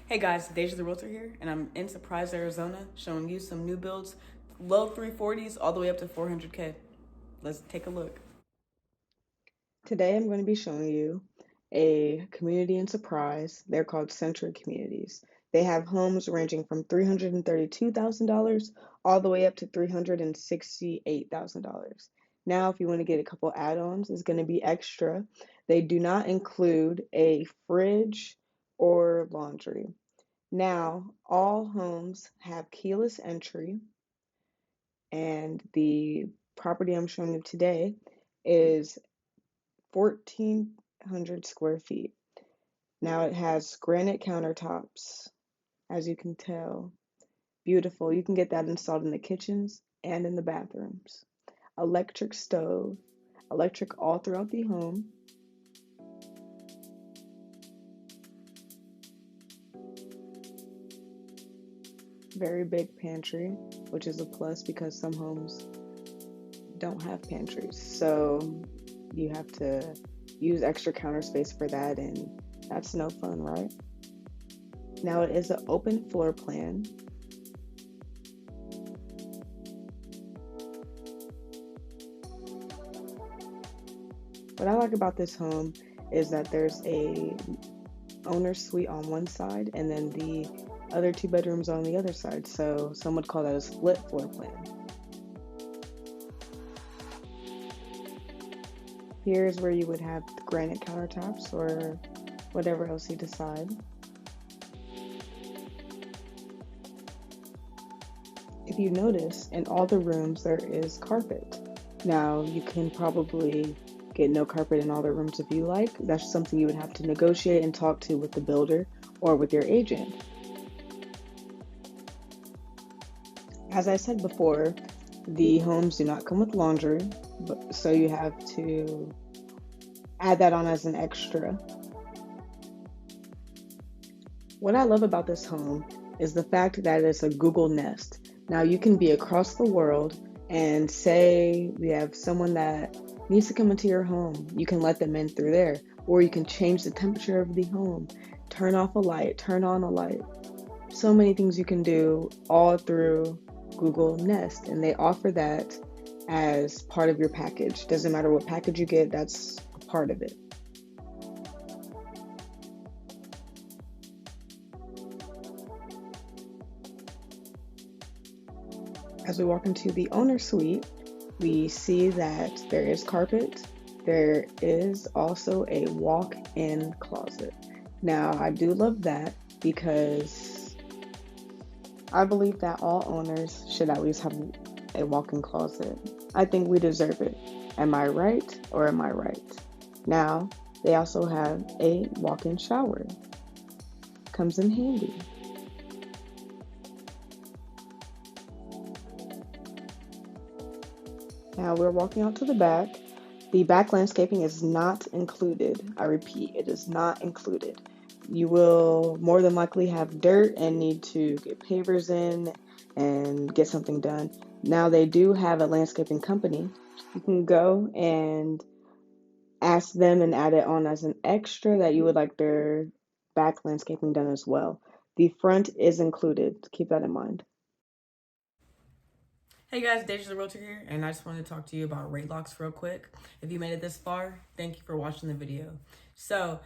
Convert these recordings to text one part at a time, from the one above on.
Hey guys, Dejatheazrealtor here, and I'm in Surprise, Arizona, showing you some new builds, low 340s all the way up to 400K. Let's take a look. Today I'm going to be showing you a community in Surprise. They're called Century Communities. They have homes ranging from $332,000 all the way up to $368,000. Now, if you want to get a couple add-ons, it's going to be extra. They do not include a fridge or laundry. Now, all homes have keyless entry, and the property I'm showing you today is 1,400 square feet. Now it has granite countertops, as you can tell. Beautiful. You can get that installed in the kitchens and in the bathrooms. Electric stove, electric all throughout the home. Very big pantry, which is a plus because some homes don't have pantries. So you have to use extra counter space for that, and that's no fun, right? Now it is an open floor plan. What I like about this home is that there's a owner's suite on one side and then the other two bedrooms on the other side. So some would call that a split floor plan. Here's where you would have granite countertops or whatever else you decide. If you notice, in all the rooms there is carpet. Now you can probably get no carpet in all the rooms if you like. That's something you would have to negotiate and talk to with the builder or with your agent. As I said before, the homes do not come with laundry, so you have to add that on as an extra. What I love about this home is the fact that it's a Google Nest. Now you can be across the world and say we have someone that needs to come into your home. You can let them in through there, or you can change the temperature of the home, turn off a light, turn on a light. So many things you can do all through Google Nest, and they offer that as part of your package. Doesn't matter what package you get, that's a part of it. As we walk into the owner suite, we see that there is carpet. There is also a walk-in closet. Now, I do love that because I believe that all owners should at least have a walk-in closet. I think we deserve it. Am I right or am I right? Now, they also have a walk-in shower. Comes in handy. Now we're walking out to the back. The back landscaping is not included. I repeat, it is not included. You will more than likely have dirt and need to get pavers in and get something done. Now they do have a landscaping company. You can go and ask them and add it on as an extra that you would like their back landscaping done as well. The front is included. Keep that in mind. Hey guys, Dejatheazrealtor here, and I just wanted to talk to you about rate locks real quick. If you made it this far, thank you for watching the video. So,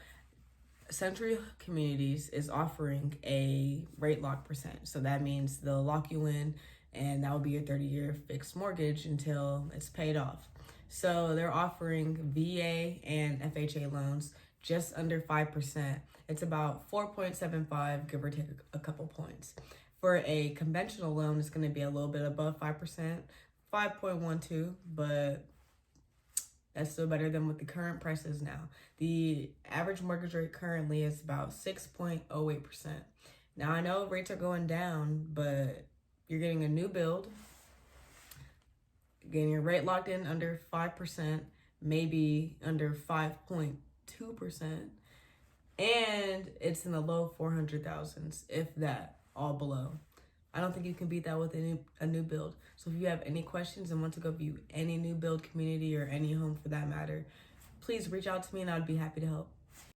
Century Communities is offering a rate lock percent. So that means they'll lock you in, and that will be your 30-year fixed mortgage until it's paid off. So they're offering VA and FHA loans just under 5%. It's about 4.75, give or take a couple points. For a conventional loan, it's going to be a little bit above 5%, 5.12, but that's still better than what the current price is now. The average mortgage rate currently is about 6.08%. Now, I know rates are going down, but you're getting a new build, getting your rate locked in under 5%, maybe under 5.2%, and it's in the low 400,000s, if that, all below. I don't think you can beat that with a new build. So if you have any questions and want to go view any new build community or any home for that matter, please reach out to me and I'd be happy to help.